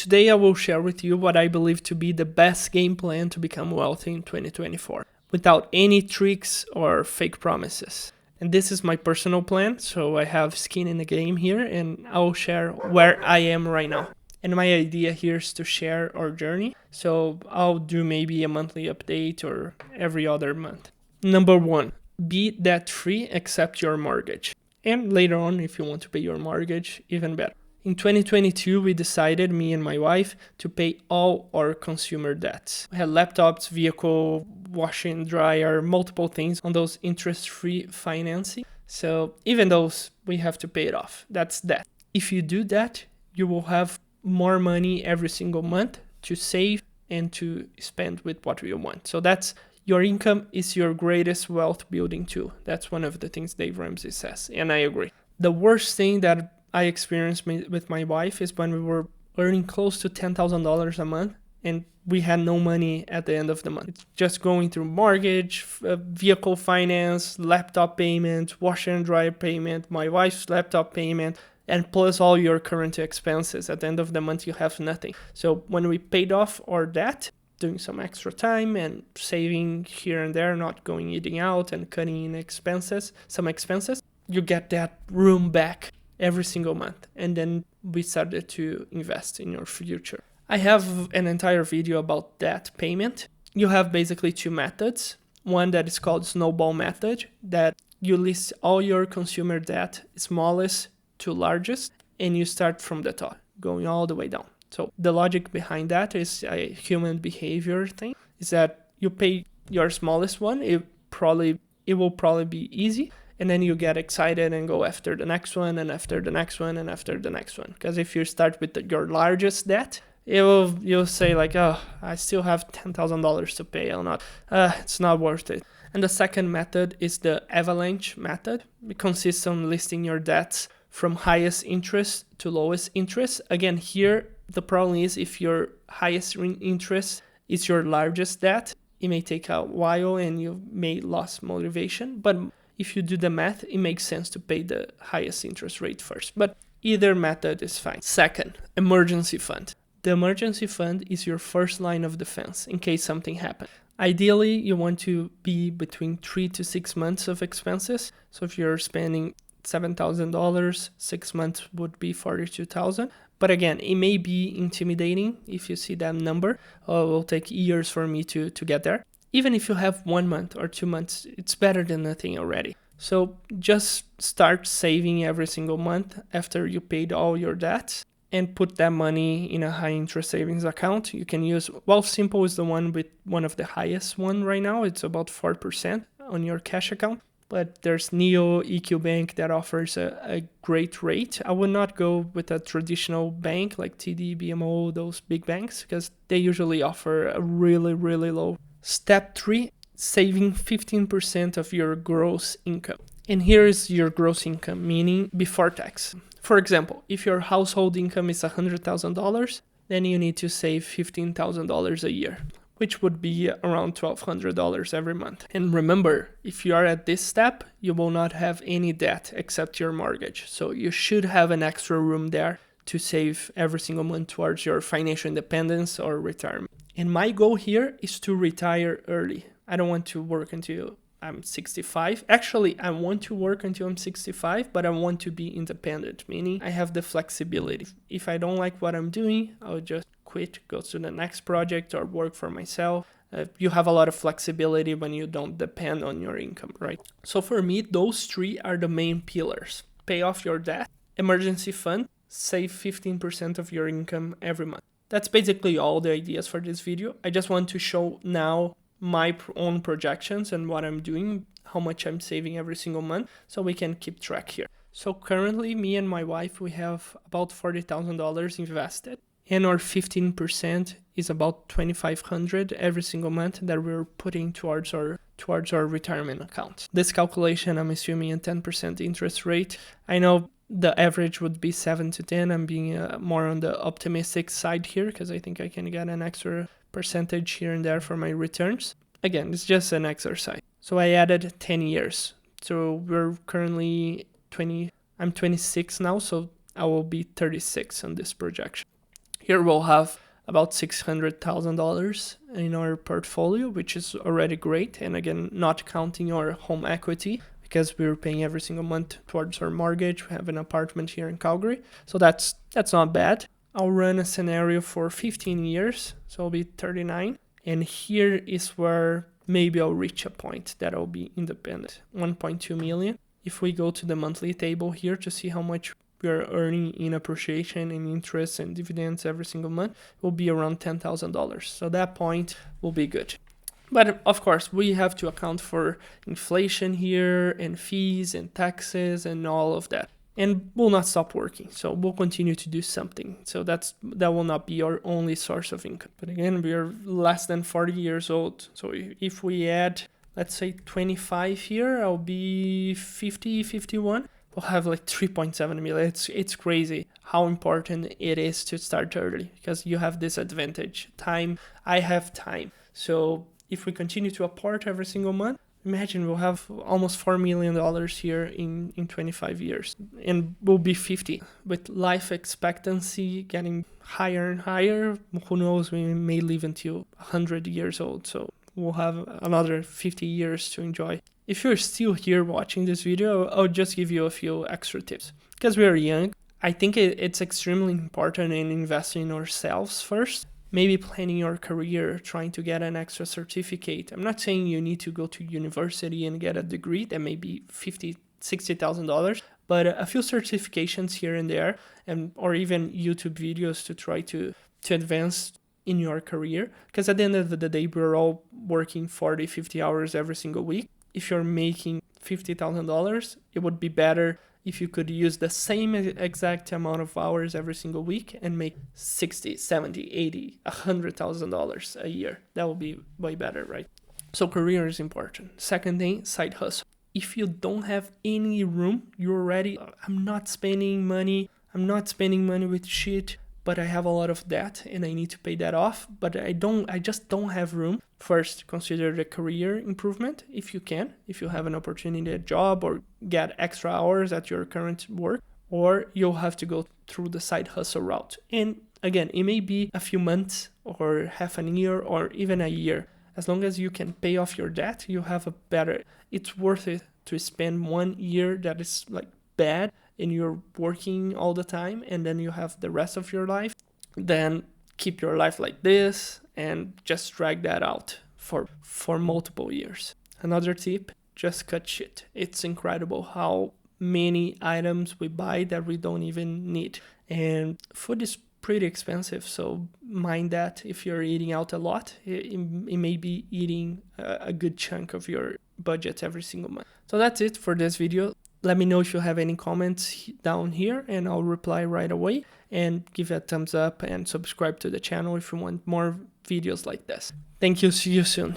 Today I will share with you what I believe to be the best game plan to become wealthy in 2024, without any tricks or fake promises. And this is my personal plan, so I have skin in the game here, and I will share where I am right now. And my idea here is to share our journey, so I'll do maybe a monthly update or every other month. Number 1, be debt-free except your mortgage. And later on, if you want to pay your mortgage, even better. In 2022, we decided, me and my wife, to pay all our consumer debts. We had laptops, vehicle, washing, dryer, multiple things on those interest-free financing. So even those, we have to pay it off. That's debt. If you do that, you will have more money every single month to save and to spend with what you want. So that's your income is your greatest wealth building tool. That's one of the things Dave Ramsey says, and I agree. The worst thing that I experienced with my wife is when we were earning close to $10,000 a month and we had no money at the end of the month. It's just going through mortgage, vehicle finance, laptop payment, washer and dryer payment, my wife's laptop payment, and plus all your current expenses. At the end of the month, you have nothing. So when we paid off our debt, doing some extra time and saving here and there, not going eating out and cutting in some expenses, you get that room back every single month. And then we started to invest in your future. I have an entire video about debt payment. You have basically 2 methods. One that is called snowball method, that you list all your consumer debt, smallest to largest, and you start from the top, going all the way down. So the logic behind that is a human behavior thing, is that you pay your smallest one, it will probably be easy, and then you get excited and go after the next one and after the next one and after the next one. Because if you start with your largest debt, you'll say like, oh, I still have $10,000 to pay, it's not worth it. And the second method is the avalanche method. It consists on listing your debts from highest interest to lowest interest. Again, here, the problem is if your highest interest is your largest debt, it may take a while and you may lose motivation. But if you do the math, it makes sense to pay the highest interest rate first. But either method is fine. Second, emergency fund. The emergency fund is your first line of defense in case something happens. Ideally, you want to be between 3 to 6 months of expenses. So if you're spending $7,000, 6 months would be $42,000. But again, it may be intimidating if you see that number. It will take years for me to get there. Even if you have 1 month or 2 months, it's better than nothing already. So just start saving every single month after you paid all your debts and put that money in a high interest savings account. You can use Wealthsimple is the one with one of the highest one right now. It's about 4% on your cash account. But there's Neo, EQ Bank that offers a great rate. I would not go with a traditional bank like TD, BMO, those big banks, because they usually offer a really, really low. Step 3, saving 15% of your gross income. And here is your gross income, meaning before tax. For example, if your household income is $100,000, then you need to save $15,000 a year, which would be around $1,200 every month. And remember, if you are at this step, you will not have any debt except your mortgage. So you should have an extra room there to save every single month towards your financial independence or retirement. And my goal here is to retire early. I don't want to work until I'm 65. Actually, I want to work until I'm 65, but I want to be independent, meaning I have the flexibility. If I don't like what I'm doing, I'll just quit, go to the next project or work for myself. You have a lot of flexibility when you don't depend on your income, right? So for me, those 3 are the main pillars. Pay off your debt, emergency fund, save 15% of your income every month. That's basically all the ideas for this video. I just want to show now my own projections and what I'm doing, how much I'm saving every single month, so we can keep track here. So currently, me and my wife, we have about $40,000 invested, and our 15% is about $2,500 every single month that we're putting towards our retirement account. This calculation, I'm assuming a 10% interest rate. I know the average would be 7 to 10. I'm being more on the optimistic side here because I think I can get an extra percentage here and there for my returns. Again, it's just an exercise. So I added 10 years. So we're currently I'm 26 now, so I will be 36 on this projection. Here we'll have about $600,000 in our portfolio, which is already great. And again, not counting our home equity, because we're paying every single month towards our mortgage. We have an apartment here in Calgary, so that's not bad. I'll run a scenario for 15 years, so I'll be 39. And here is where maybe I'll reach a point that I'll be independent. 1.2 million. If we go to the monthly table here to see how much we are earning in appreciation and interest and dividends every single month, it will be around $10,000. So that point will be good. But of course, we have to account for inflation here and fees and taxes and all of that. And we'll not stop working, so we'll continue to do something. So that will not be our only source of income. But again, we are less than 40 years old. So if we add, let's say 25 here, I'll be 50, 51. We'll have like 3.7 million. It's crazy how important it is to start early, because you have this advantage. Time, I have time. So if we continue to apport every single month, imagine we'll have almost $4 million here in 25 years, and we'll be 50. With life expectancy getting higher and higher, who knows, we may live until 100 years old. So we'll have another 50 years to enjoy. If you're still here watching this video, I'll just give you a few extra tips. Because we are young, I think it's extremely important in investing in ourselves first. Maybe planning your career, trying to get an extra certificate. I'm not saying you need to go to university and get a degree. That may be $50,000, $60,000. But a few certifications here and there, or even YouTube videos to try to advance in your career. Because at the end of the day, we're all working 40, 50 hours every single week. If you're making $50,000, it would be better if you could use the same exact amount of hours every single week and make $60,000, $70,000, $80,000, $100,000 a year. That would be way better, right? So career is important. Second thing, side hustle. If you don't have any room, you're already, I'm not spending money with shit, but I have a lot of debt and I need to pay that off, but I just don't have room. First, consider the career improvement if you can, if you have an opportunity at job or get extra hours at your current work, or you'll have to go through the side hustle route. And again, it may be a few months or half a year or even a year. As long as you can pay off your debt, you have a better, it's worth it to spend 1 year that is like bad and you're working all the time, and then you have the rest of your life, then keep your life like this and just drag that out for multiple years. Another tip, just cut shit. It's incredible how many items we buy that we don't even need. And food is pretty expensive, so mind that. If you're eating out a lot, it may be eating a good chunk of your budget every single month. So that's it for this video. Let me know if you have any comments down here and I'll reply right away, and give it a thumbs up and subscribe to the channel if you want more videos like this. Thank you. See you soon.